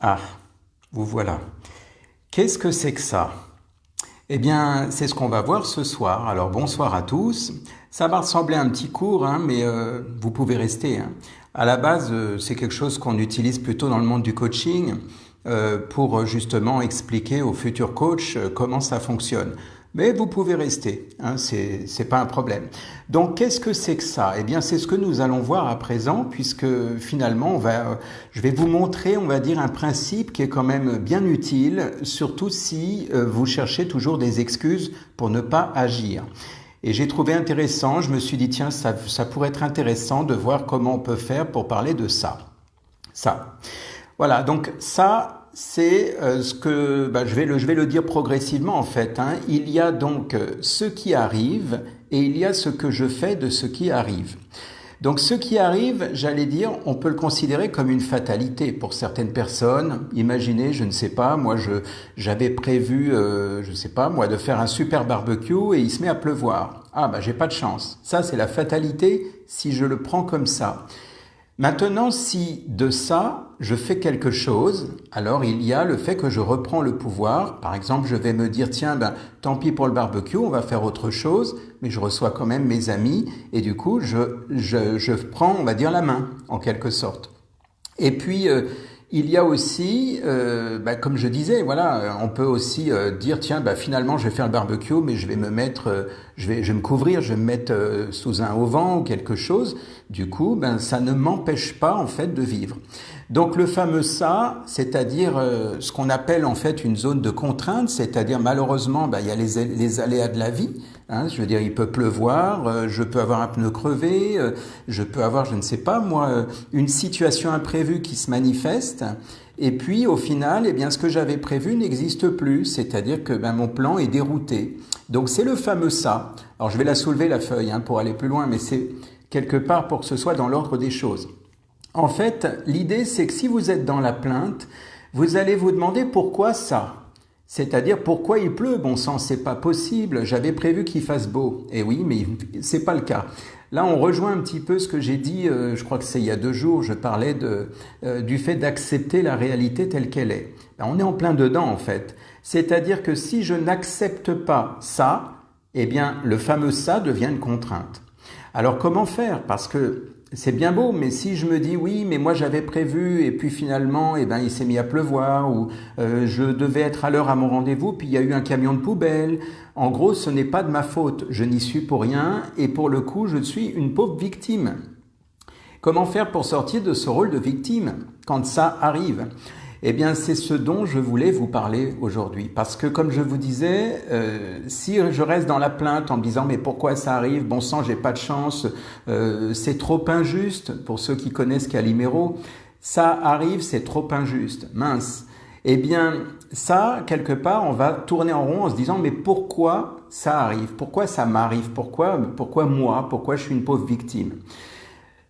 Ah, vous voilà. Qu'est-ce que c'est que ça? Eh bien, c'est ce qu'on va voir ce soir. Alors, bonsoir à tous. Ça va ressembler à un petit cours, hein, mais vous pouvez rester, hein. À la base, c'est quelque chose qu'on utilise plutôt dans le monde du coaching pour justement expliquer aux futurs coachs comment ça fonctionne. Mais vous pouvez rester, hein, c'est pas un problème. Donc, qu'est-ce que c'est que ça? Eh bien, c'est ce que nous allons voir à présent, puisque finalement, je vais vous montrer, on va dire, un principe qui est quand même bien utile, surtout si vous cherchez toujours des excuses pour ne pas agir. Et j'ai trouvé intéressant, je me suis dit, tiens, ça pourrait être intéressant de voir comment on peut faire pour parler de ça. Ça. Voilà, donc ça, c'est ce que je vais le dire progressivement en fait, hein. Il y a donc ce qui arrive et il y a ce que je fais de ce qui arrive. Donc ce qui arrive, j'allais dire, on peut le considérer comme une fatalité pour certaines personnes. Imaginez, je ne sais pas, j'avais prévu, je ne sais pas moi, de faire un super barbecue et il se met à pleuvoir. Ah bah j'ai pas de chance. Ça c'est la fatalité si je le prends comme ça. Maintenant, si de ça, je fais quelque chose, alors il y a le fait que je reprends le pouvoir. Par exemple, je vais me dire, tiens, tant pis pour le barbecue, on va faire autre chose, mais je reçois quand même mes amis, et du coup, je prends, on va dire, la main, en quelque sorte. Et puis, il y a aussi, comme je disais, voilà, on peut aussi dire, tiens, finalement, je vais faire le barbecue, mais je vais me mettre, je vais me couvrir, je vais me mettre sous un auvent ou quelque chose. Du coup, ça ne m'empêche pas, en fait, de vivre. Donc, le fameux ça, c'est-à-dire ce qu'on appelle, en fait, une zone de contrainte, c'est-à-dire, malheureusement, il y a les aléas de la vie. Hein, je veux dire, il peut pleuvoir, je peux avoir un pneu crevé, je peux avoir, je ne sais pas, moi, une situation imprévue qui se manifeste. Et puis, au final, eh bien, ce que j'avais prévu n'existe plus, c'est-à-dire que mon plan est dérouté. Donc, c'est le fameux ça. Alors, je vais la soulever, la feuille, hein, pour aller plus loin, mais c'est quelque part pour que ce soit dans l'ordre des choses. En fait, l'idée, c'est que si vous êtes dans la plainte, vous allez vous demander pourquoi ça. C'est-à-dire pourquoi il pleut, bon sang, c'est pas possible, j'avais prévu qu'il fasse beau. Et oui, mais c'est pas le cas. Là, on rejoint un petit peu ce que j'ai dit, je crois que c'est il y a 2 jours, je parlais du fait d'accepter la réalité telle qu'elle est. On est en plein dedans, en fait. C'est-à-dire que si je n'accepte pas ça, eh bien, le fameux ça devient une contrainte. Alors, comment faire? Parce que c'est bien beau, mais si je me dis oui, mais moi j'avais prévu et puis finalement, il s'est mis à pleuvoir ou je devais être à l'heure à mon rendez-vous, puis il y a eu un camion de poubelle. En gros, ce n'est pas de ma faute. Je n'y suis pour rien et pour le coup, je suis une pauvre victime. Comment faire pour sortir de ce rôle de victime quand ça arrive? Eh bien, c'est ce dont je voulais vous parler aujourd'hui. Parce que, comme je vous disais, si je reste dans la plainte en me disant « mais pourquoi ça arrive? Bon sang, j'ai pas de chance, c'est trop injuste », pour ceux qui connaissent Calimero, ça arrive, c'est trop injuste, mince. Eh bien, ça, quelque part, on va tourner en rond en se disant « mais pourquoi ça arrive? Pourquoi ça m'arrive? Pourquoi moi? Pourquoi je suis une pauvre victime ?»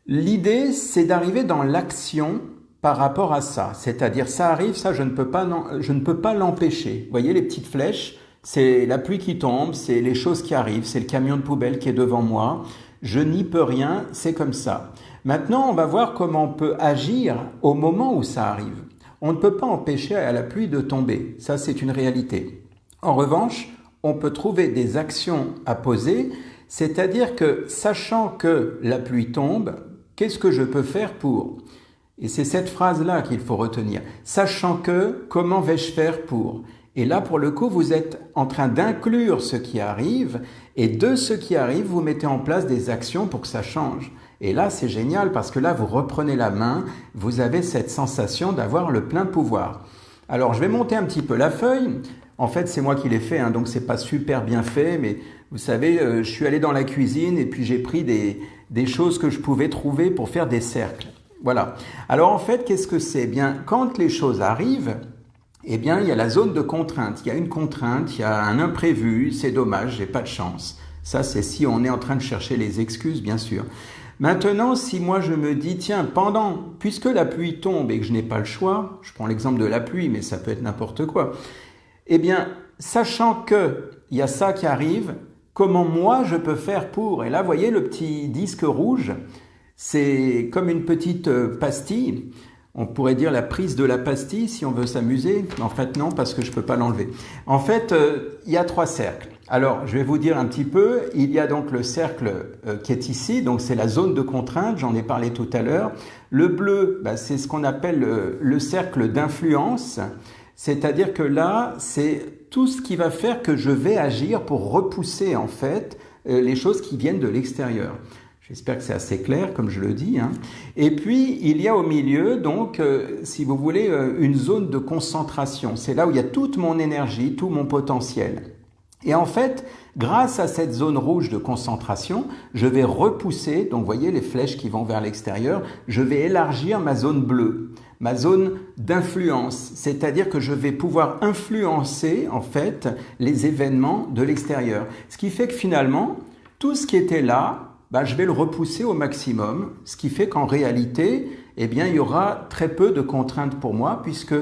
L'idée, c'est d'arriver dans l'action par rapport à ça. C'est-à-dire, ça arrive, ça, je ne peux pas l'empêcher. Vous voyez les petites flèches? C'est la pluie qui tombe, c'est les choses qui arrivent, c'est le camion de poubelle qui est devant moi. Je n'y peux rien, c'est comme ça. Maintenant, on va voir comment on peut agir au moment où ça arrive. On ne peut pas empêcher à la pluie de tomber. Ça, c'est une réalité. En revanche, on peut trouver des actions à poser, c'est-à-dire que, sachant que la pluie tombe, qu'est-ce que je peux faire pour? Et c'est cette phrase-là qu'il faut retenir. Sachant que, comment vais-je faire pour? Et là, pour le coup, vous êtes en train d'inclure ce qui arrive, et de ce qui arrive, vous mettez en place des actions pour que ça change. Et là, c'est génial, parce que là, vous reprenez la main, vous avez cette sensation d'avoir le plein pouvoir. Alors, je vais monter un petit peu la feuille. En fait, c'est moi qui l'ai fait, hein, donc c'est pas super bien fait, mais vous savez, je suis allé dans la cuisine, et puis j'ai pris des choses que je pouvais trouver pour faire des cercles. Voilà. Alors en fait, qu'est-ce que c'est? Eh bien, quand les choses arrivent, eh bien, il y a la zone de contrainte. Il y a une contrainte, il y a un imprévu, c'est dommage, j'ai pas de chance. Ça, c'est si on est en train de chercher les excuses, bien sûr. Maintenant, si moi je me dis, tiens, puisque la pluie tombe et que je n'ai pas le choix, je prends l'exemple de la pluie, mais ça peut être n'importe quoi, eh bien, sachant que il y a ça qui arrive, comment moi je peux faire pour? Et là, vous voyez le petit disque rouge, c'est comme une petite pastille. On pourrait dire la prise de la pastille si on veut s'amuser. En fait, non, parce que je ne peux pas l'enlever. En fait, il y a 3 cercles. Alors, je vais vous dire un petit peu. Il y a donc le cercle qui est ici. Donc, c'est la zone de contrainte. J'en ai parlé tout à l'heure. Le bleu, c'est ce qu'on appelle le cercle d'influence. C'est-à-dire que là, c'est tout ce qui va faire que je vais agir pour repousser, en fait, les choses qui viennent de l'extérieur. J'espère que c'est assez clair, comme je le dis. Et puis, il y a au milieu, donc, si vous voulez, une zone de concentration. C'est là où il y a toute mon énergie, tout mon potentiel. Et en fait, grâce à cette zone rouge de concentration, je vais repousser, donc vous voyez les flèches qui vont vers l'extérieur, je vais élargir ma zone bleue, ma zone d'influence. C'est-à-dire que je vais pouvoir influencer, en fait, les événements de l'extérieur. Ce qui fait que finalement, tout ce qui était là, je vais le repousser au maximum, ce qui fait qu'en réalité, il y aura très peu de contraintes pour moi, puisque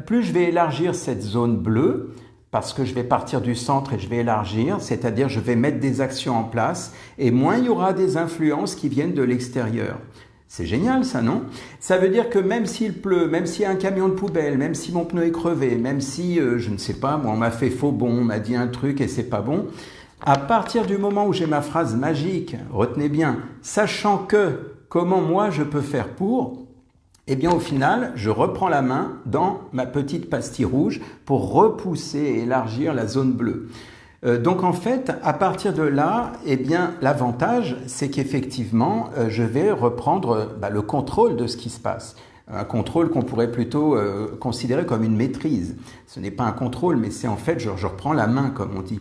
plus je vais élargir cette zone bleue, parce que je vais partir du centre et je vais élargir, c'est-à-dire je vais mettre des actions en place, et moins il y aura des influences qui viennent de l'extérieur. C'est génial ça, non? Ça veut dire que même s'il pleut, même s'il y a un camion de poubelle, même si mon pneu est crevé, même si, je ne sais pas, moi on m'a fait faux bon, on m'a dit un truc et c'est pas bon, à partir du moment où j'ai ma phrase magique, retenez bien, sachant que comment moi je peux faire pour, au final, je reprends la main dans ma petite pastille rouge pour repousser et élargir la zone bleue. Donc en fait, à partir de là, l'avantage, c'est qu'effectivement, je vais reprendre le contrôle de ce qui se passe. Un contrôle qu'on pourrait plutôt considérer comme une maîtrise. Ce n'est pas un contrôle, mais c'est en fait, je reprends la main, comme on dit.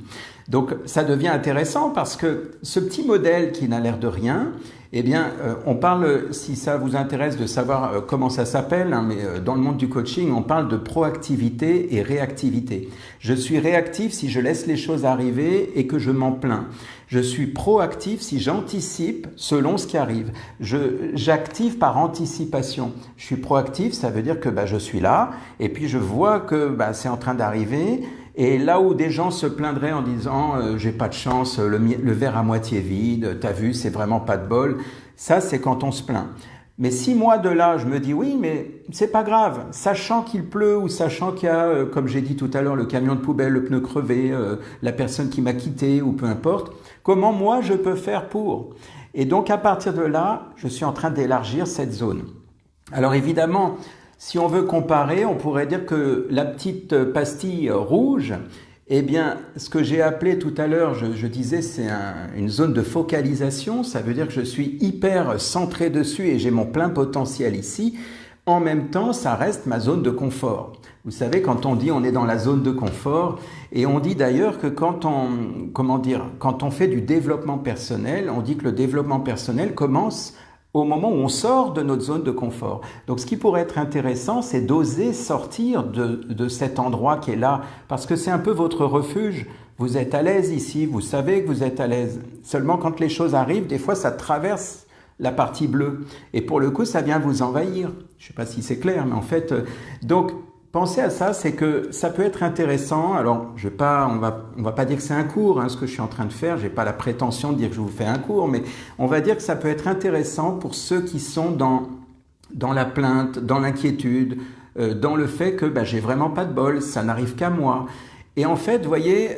Donc ça devient intéressant parce que ce petit modèle qui n'a l'air de rien, on parle, si ça vous intéresse de savoir comment ça s'appelle, mais dans le monde du coaching, on parle de proactivité et réactivité. Je suis réactif si je laisse les choses arriver et que je m'en plains. Je suis proactif si j'anticipe selon ce qui arrive. J'active par anticipation. Je suis proactif, ça veut dire que je suis là et puis je vois que c'est en train d'arriver. Et là où des gens se plaindraient en disant j'ai pas de chance, le verre à moitié vide, t'as vu, c'est vraiment pas de bol. Ça, c'est quand on se plaint. Mais si moi de là, je me dis oui, mais c'est pas grave, sachant qu'il pleut ou sachant qu'il y a, comme j'ai dit tout à l'heure, le camion de poubelle, le pneu crevé, la personne qui m'a quitté ou peu importe, comment moi je peux faire pour? Et donc à partir de là, je suis en train d'élargir cette zone. Alors évidemment, si on veut comparer, on pourrait dire que la petite pastille rouge, ce que j'ai appelé tout à l'heure, je disais, c'est une zone de focalisation. Ça veut dire que je suis hyper centré dessus et j'ai mon plein potentiel ici. En même temps, ça reste ma zone de confort. Vous savez, quand on dit on est dans la zone de confort, et on dit d'ailleurs que quand on fait du développement personnel, on dit que le développement personnel commence au moment où on sort de notre zone de confort. Donc ce qui pourrait être intéressant, c'est d'oser sortir de cet endroit qui est là, parce que c'est un peu votre refuge. Vous êtes à l'aise ici, vous savez que vous êtes à l'aise. Seulement quand les choses arrivent, des fois ça traverse la partie bleue. Et pour le coup, ça vient vous envahir. Je ne sais pas si c'est clair, mais en fait... donc, pensez à ça, c'est que ça peut être intéressant. Alors, on va pas dire que c'est un cours, ce que je suis en train de faire. J'ai pas la prétention de dire que je vous fais un cours, mais on va dire que ça peut être intéressant pour ceux qui sont dans la plainte, dans l'inquiétude, dans le fait que j'ai vraiment pas de bol, ça n'arrive qu'à moi. Et en fait, vous voyez,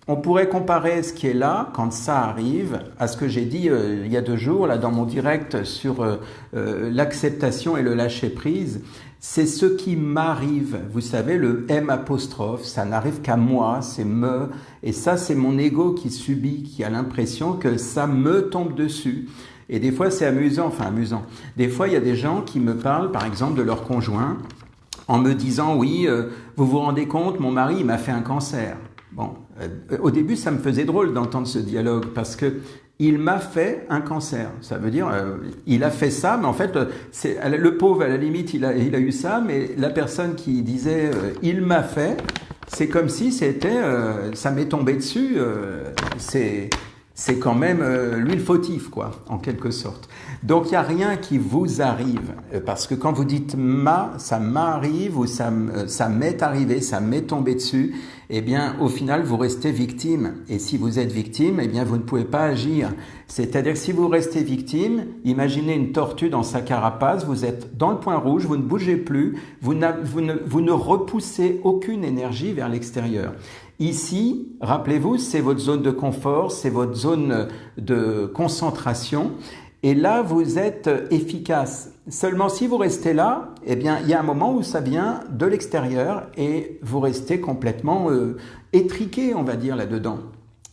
on pourrait comparer ce qui est là, quand ça arrive, à ce que j'ai dit il y a 2 jours, là, dans mon direct sur l'acceptation et le lâcher-prise. C'est ce qui m'arrive. Vous savez, le M apostrophe, ça n'arrive qu'à moi, c'est me. Et ça, c'est mon ego qui subit, qui a l'impression que ça me tombe dessus. Et des fois, c'est amusant. Des fois, il y a des gens qui me parlent, par exemple, de leur conjoint, en me disant, oui, vous vous rendez compte, mon mari, il m'a fait un cancer. Bon, au début, ça me faisait drôle d'entendre ce dialogue parce que il m'a fait un cancer. Ça veut dire, il a fait ça, mais en fait, le pauvre, à la limite, il a eu ça, mais la personne qui disait il m'a fait, c'est comme si c'était, ça m'est tombé dessus. c'est quand même lui le fautif, quoi, en quelque sorte. Donc il n'y a rien qui vous arrive, parce que quand vous dites ça m'arrive ou ça m'est arrivé, ça m'est tombé dessus, eh bien au final vous restez victime. Et si vous êtes victime, eh bien vous ne pouvez pas agir. C'est-à-dire que si vous restez victime, imaginez une tortue dans sa carapace, vous êtes dans le point rouge, vous ne bougez plus, vous ne repoussez aucune énergie vers l'extérieur. Ici, rappelez-vous, c'est votre zone de confort, c'est votre zone de concentration. Et là, vous êtes efficace. Seulement, si vous restez là, eh bien, il y a un moment où ça vient de l'extérieur et vous restez complètement étriqué, on va dire, là-dedans.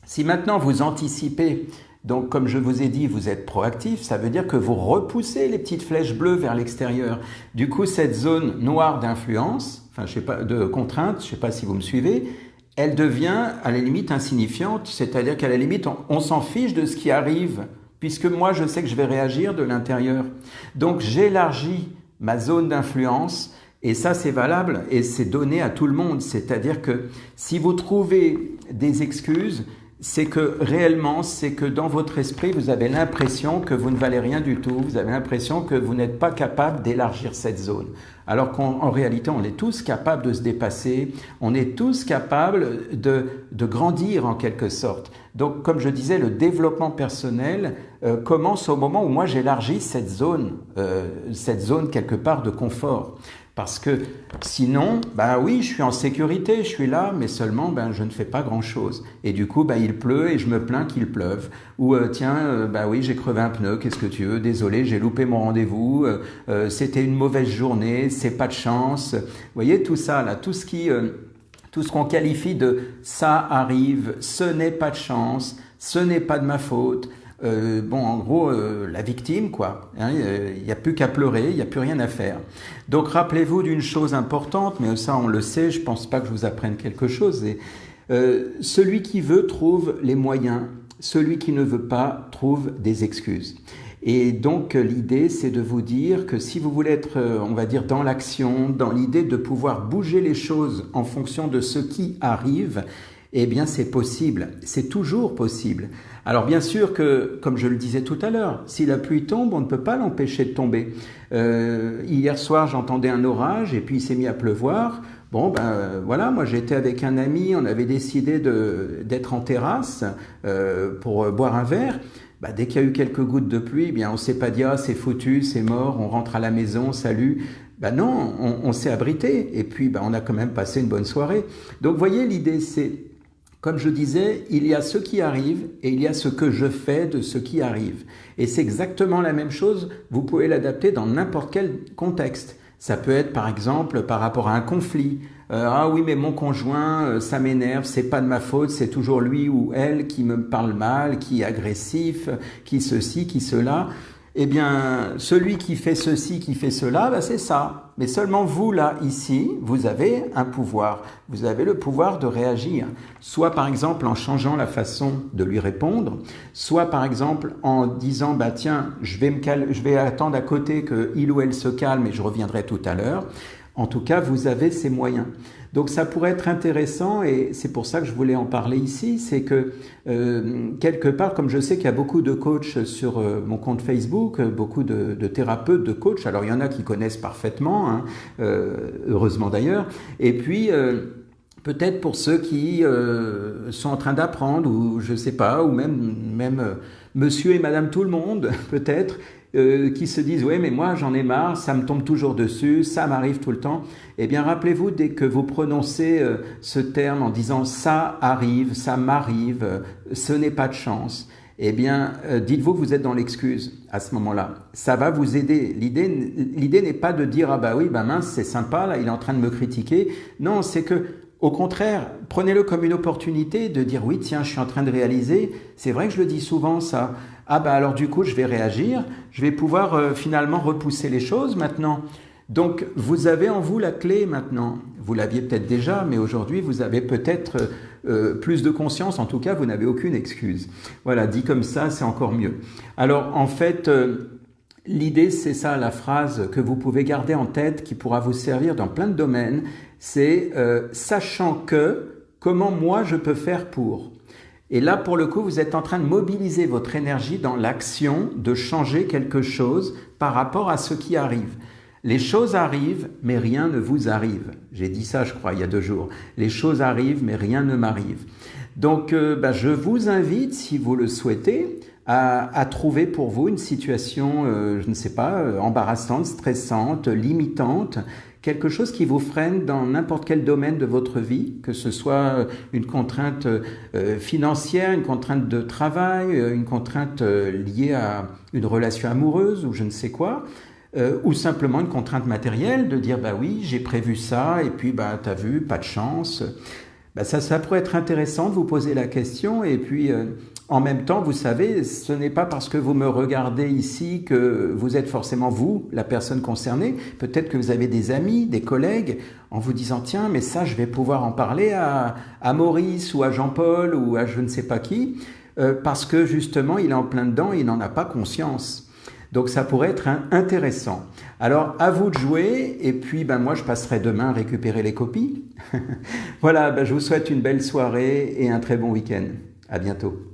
Si maintenant vous anticipez, donc comme je vous ai dit, vous êtes proactif, ça veut dire que vous repoussez les petites flèches bleues vers l'extérieur. Du coup, cette zone noire d'influence, enfin, je sais pas, de contrainte, je ne sais pas si vous me suivez, elle devient à la limite insignifiante, c'est-à-dire qu'à la limite, on s'en fiche de ce qui arrive, puisque moi, je sais que je vais réagir de l'intérieur. Donc, j'élargis ma zone d'influence, et ça, c'est valable, et c'est donné à tout le monde. C'est-à-dire que si vous trouvez des excuses, c'est que réellement, c'est que dans votre esprit, vous avez l'impression que vous ne valez rien du tout, vous avez l'impression que vous n'êtes pas capable d'élargir cette zone. Alors qu'en réalité, on est tous capables de se dépasser, on est tous capables de grandir en quelque sorte. Donc, comme je disais, le développement personnel commence au moment où moi j'élargis cette zone quelque part de confort. Parce que sinon, ben oui, je suis en sécurité, je suis là, mais seulement je ne fais pas grand-chose. Et du coup, il pleut et je me plains qu'il pleuve. Ou oui, j'ai crevé un pneu, qu'est-ce que tu veux, désolé, j'ai loupé mon rendez-vous, c'était une mauvaise journée, c'est pas de chance. Vous voyez tout ça là, tout ce qu'on qualifie de ça arrive, ce n'est pas de chance, ce n'est pas de ma faute. En gros, la victime, quoi. Il n'y a plus qu'à pleurer, il n'y a plus rien à faire. Donc, rappelez-vous d'une chose importante, mais ça, on le sait, je pense pas que je vous apprenne quelque chose. Celui qui veut trouve les moyens, celui qui ne veut pas trouve des excuses. Et donc, l'idée, c'est de vous dire que si vous voulez être, on va dire, dans l'action, dans l'idée de pouvoir bouger les choses en fonction de ce qui arrive, eh bien, c'est possible. C'est toujours possible. Alors, bien sûr que, comme je le disais tout à l'heure, si la pluie tombe, on ne peut pas l'empêcher de tomber. Hier soir, j'entendais un orage et puis il s'est mis à pleuvoir. Voilà, moi j'étais avec un ami, on avait décidé d'être en terrasse pour boire un verre. Dès qu'il y a eu quelques gouttes de pluie, on s'est pas dit « Ah, c'est foutu, c'est mort, on rentre à la maison, salut ». Non, on s'est abrité et puis on a quand même passé une bonne soirée. Donc, vous voyez, l'idée c'est... Comme je disais, il y a ce qui arrive et il y a ce que je fais de ce qui arrive. Et c'est exactement la même chose, vous pouvez l'adapter dans n'importe quel contexte. Ça peut être par exemple par rapport à un conflit. Ah oui, mais mon conjoint, ça m'énerve, c'est pas de ma faute, c'est toujours lui ou elle qui me parle mal, qui est agressif, qui ceci, qui cela. Eh bien, celui qui fait ceci, qui fait cela, c'est ça. Mais seulement vous, là, ici, vous avez un pouvoir. Vous avez le pouvoir de réagir. Soit, par exemple, en changeant la façon de lui répondre, soit, par exemple, en disant, tiens, je vais attendre à côté qu'il ou elle se calme et je reviendrai tout à l'heure. En tout cas, vous avez ces moyens. Donc ça pourrait être intéressant et c'est pour ça que je voulais en parler ici, c'est que quelque part, comme je sais qu'il y a beaucoup de coachs sur mon compte Facebook, beaucoup de thérapeutes, de coachs, alors il y en a qui connaissent parfaitement, heureusement d'ailleurs, et puis peut-être pour ceux qui sont en train d'apprendre ou je sais pas, ou même monsieur et madame tout le monde peut-être, qui se disent « ouais mais moi j'en ai marre, ça me tombe toujours dessus, ça m'arrive tout le temps ». Eh bien rappelez-vous, dès que vous prononcez ce terme en disant « ça arrive, ça m'arrive, ce n'est pas de chance », eh bien dites-vous que vous êtes dans l'excuse à ce moment-là. Ça va vous aider. L'idée n'est pas de dire « ah mince, c'est sympa, là il est en train de me critiquer ». Non, c'est que au contraire, prenez-le comme une opportunité de dire « oui, tiens, je suis en train de réaliser ». C'est vrai que je le dis souvent, ça. Ah alors du coup, je vais réagir, je vais pouvoir finalement repousser les choses maintenant. Donc, vous avez en vous la clé maintenant. Vous l'aviez peut-être déjà, mais aujourd'hui, vous avez peut-être plus de conscience. En tout cas, vous n'avez aucune excuse. Voilà, dit comme ça, c'est encore mieux. Alors, en fait... l'idée, c'est ça, la phrase que vous pouvez garder en tête, qui pourra vous servir dans plein de domaines, c'est « sachant que, comment moi je peux faire pour ». Et là, pour le coup, vous êtes en train de mobiliser votre énergie dans l'action de changer quelque chose par rapport à ce qui arrive. Les choses arrivent, mais rien ne vous arrive. J'ai dit ça, je crois, il y a 2 jours. Les choses arrivent, mais rien ne m'arrive. Donc, je vous invite, si vous le souhaitez, à trouver pour vous une situation, je ne sais pas, embarrassante, stressante, limitante, quelque chose qui vous freine dans n'importe quel domaine de votre vie, que ce soit une contrainte financière, une contrainte de travail, une contrainte liée à une relation amoureuse ou je ne sais quoi, ou simplement une contrainte matérielle, de dire bah oui, j'ai prévu ça, et puis bah t'as vu, pas de chance. Bah ça pourrait être intéressant de vous poser la question, et puis en même temps, vous savez, ce n'est pas parce que vous me regardez ici que vous êtes forcément vous, la personne concernée. Peut-être que vous avez des amis, des collègues, en vous disant tiens, mais ça, je vais pouvoir en parler à Maurice ou à Jean-Paul ou à je ne sais pas qui, parce que justement, il est en plein dedans et il n'en a pas conscience. Donc ça pourrait être intéressant. Alors à vous de jouer, et puis moi je passerai demain récupérer les copies. Voilà, je vous souhaite une belle soirée et un très bon week-end. À bientôt.